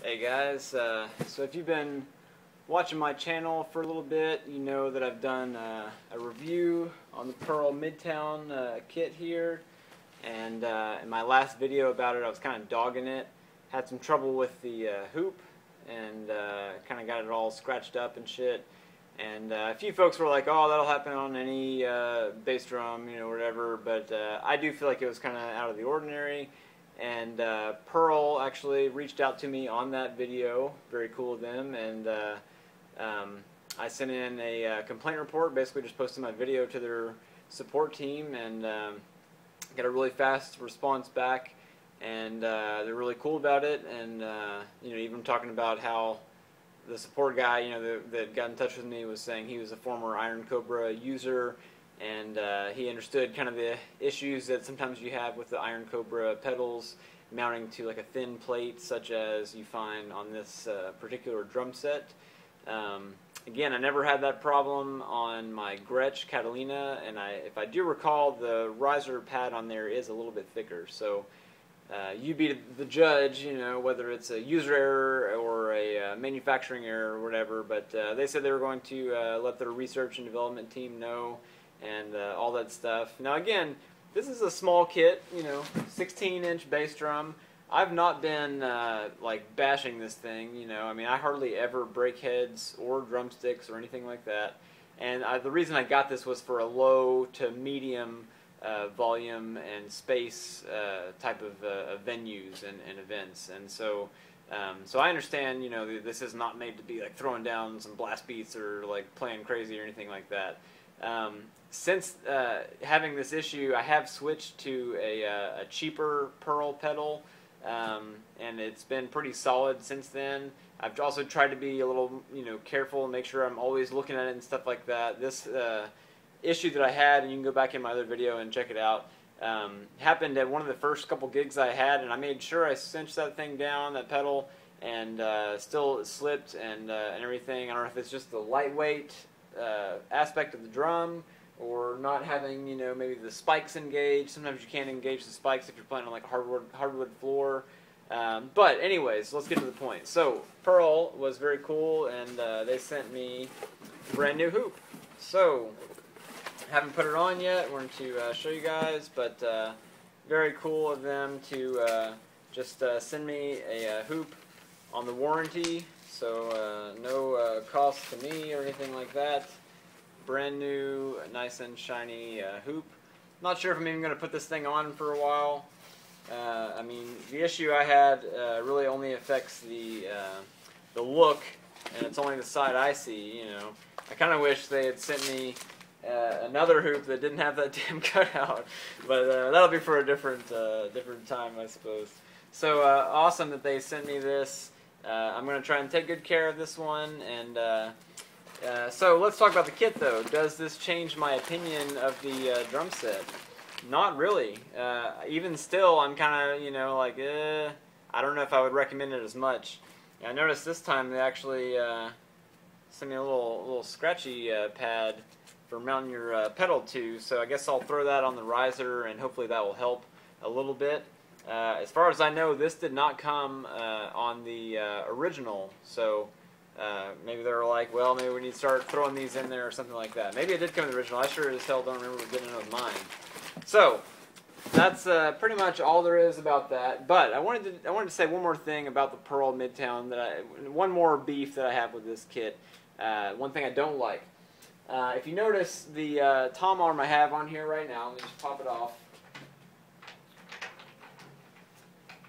Hey guys, so if you've been watching my channel for a little bit, you know that I've done a review on the Pearl Midtown kit here, and in my last video about it I was kind of dogging it. Had some trouble with the hoop and kind of got it all scratched up and shit, and a few folks were like, oh, that'll happen on any bass drum, you know, whatever, but I do feel like it was kind of out of the ordinary. And Pearl actually reached out to me on that video. Very cool of them. And I sent in a complaint report, basically just posted my video to their support team, and got a really fast response back. And they're really cool about it. And you know, even talking about how the support guy, you know, that got in touch with me was saying he was a former Iron Cobra user. And he understood kind of the issues that sometimes you have with the Iron Cobra pedals mounting to like a thin plate such as you find on this particular drum set. Again, I never had that problem on my Gretsch Catalina, and if I do recall, the riser pad on there is a little bit thicker. So you be the judge, you know, whether it's a user error or a manufacturing error or whatever, but they said they were going to let their research and development team know and all that stuff. Now again, this is a small kit, you know, 16-inch bass drum. I've not been like bashing this thing, you know. I mean, I hardly ever break heads or drumsticks or anything like that. And the reason I got this was for a low to medium volume and space type of venues and events. And so so I understand, you know, this is not made to be like throwing down some blast beats or like playing crazy or anything like that. Since having this issue, I have switched to a cheaper Pearl pedal, and it's been pretty solid since then. I've also tried to be a little, you know, careful and make sure I'm always looking at it and stuff like that. This issue that I had, and you can go back in my other video and check it out, happened at one of the first couple gigs I had, and I made sure I cinched that thing down, that pedal, and still it slipped and everything. I don't know if it's just the lightweight aspect of the drum, or not having, you know, maybe the spikes engaged. Sometimes you can't engage the spikes if you're playing on like a hardwood floor. But anyways, let's get to the point. So Pearl was very cool, and they sent me a brand new hoop. So haven't put it on yet. We're going to show you guys, but very cool of them to just send me a hoop on the warranty. So no cost to me or anything like that. Brand new, nice and shiny hoop. Not sure if I'm even going to put this thing on for a while. I mean, the issue I had really only affects the look, and it's only the side I see. You know, I kind of wish they had sent me another hoop that didn't have that damn cutout, but that'll be for a different time, I suppose. So awesome that they sent me this. I'm going to try and take good care of this one, and so let's talk about the kit though. Does this change my opinion of the drum set? Not really. Even still, I'm kind of, you know, like, I don't know if I would recommend it as much. I noticed this time they actually sent me a little scratchy pad for mounting your pedal to, so I guess I'll throw that on the riser and hopefully that will help a little bit. As far as I know, this did not come on the original, so maybe they were like, well, maybe we need to start throwing these in there or something like that. Maybe it did come in the original. I sure as hell don't remember getting it with mine. So that's pretty much all there is about that. But I wanted to say one more thing about the Pearl Midtown, one more beef that I have with this kit. One thing I don't like. If you notice the tom arm I have on here right now, let me just pop it off.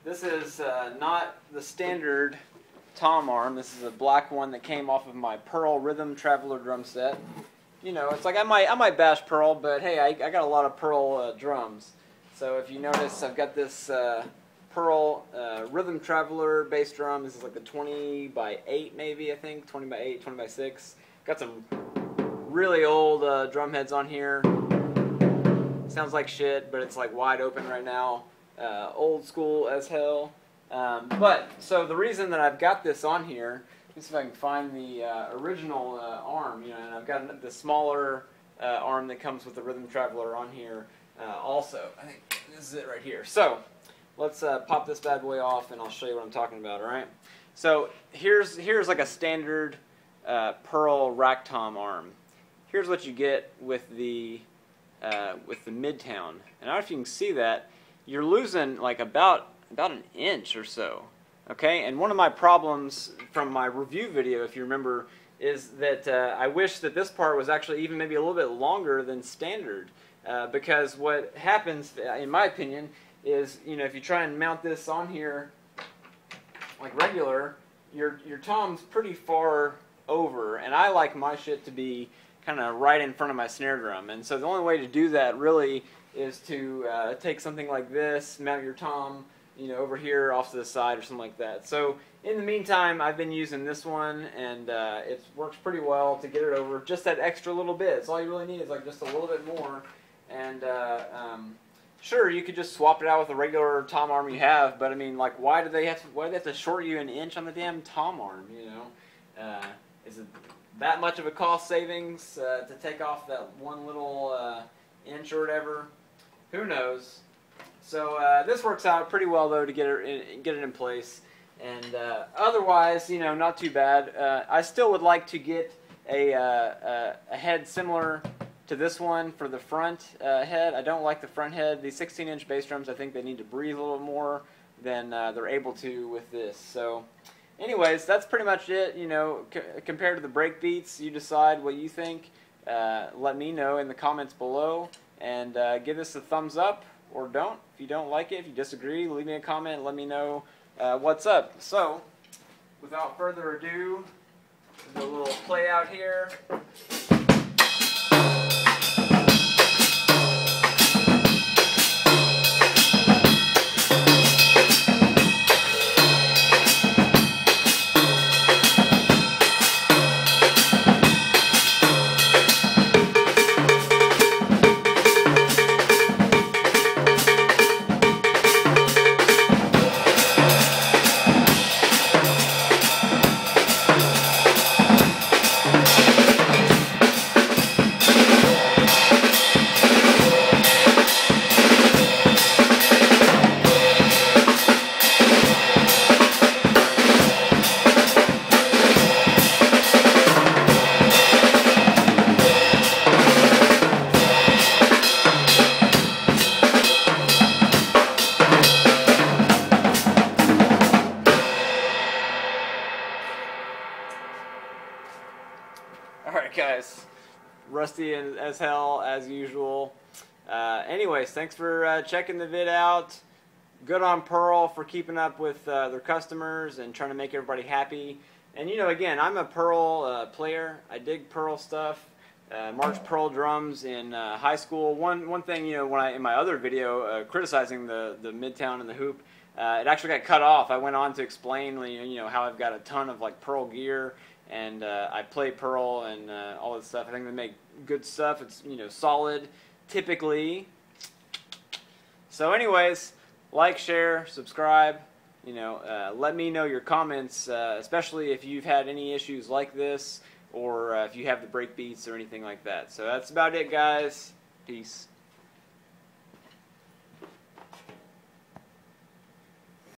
This is not the standard tom arm. This is a black one that came off of my Pearl Rhythm Traveler drum set. You know, it's like I might bash Pearl, but hey, I got a lot of Pearl drums. So if you notice, I've got this Pearl Rhythm Traveler bass drum. This is like a 20 by 8 maybe, I think. 20 by 8, 20 by 6. Got some really old drum heads on here. Sounds like shit, but it's like wide open right now. Old school as hell. But so the reason that I've got this on here, let me see if I can find the original arm, you know, and I've got the smaller arm that comes with the Rhythm Traveler on here also. I think this is it right here. So let's pop this bad boy off and I'll show you what I'm talking about, alright? So here's like a standard Pearl rack tom arm. Here's what you get with the Midtown, and I don't know if you can see that. You're losing like about an inch or so. Okay, and one of my problems from my review video, if you remember, is that I wish that this part was actually even maybe a little bit longer than standard, because what happens, in my opinion, is, you know, if you try and mount this on here like regular, your tom's pretty far over, and I like my shit to be kind of right in front of my snare drum, and so the only way to do that really is to take something like this, mount your tom, you know, over here off to the side or something like that. So in the meantime, I've been using this one, and it works pretty well to get it over just that extra little bit. It's all you really need is like just a little bit more, and sure, you could just swap it out with a regular tom arm you have, but I mean, like, why do they have to short you an inch on the damn tom arm? You know, is it that much of a cost savings to take off that one little inch or whatever? Who knows? So this works out pretty well though to get it in place, and otherwise, you know, not too bad. I still would like to get a head similar to this one for the front head. I don't like the front head. These 16-inch bass drums, I think they need to breathe a little more than they're able to with this. So anyways, that's pretty much it. You know, compared to the break beats, you decide what you think. Let me know in the comments below, and give this a thumbs up or don't. If you don't like it, if you disagree, leave me a comment and let me know what's up. So without further ado, a little play out here. Alright guys, rusty as hell as usual. Anyways, thanks for checking the vid out. Good on Pearl for keeping up with their customers and trying to make everybody happy. And you know, again, I'm a Pearl player. I dig Pearl stuff. Marched Pearl drums in high school. One thing, you know, when in my other video criticizing the Midtown and the hoop, it actually got cut off. I went on to explain, you know, how I've got a ton of like Pearl gear, and I play Pearl and all this stuff. I think they make good stuff. It's, you know, solid typically. So anyways, like, share, subscribe. You know, let me know your comments, especially if you've had any issues like this, or if you have the break beats or anything like that. So that's about it, guys. Peace.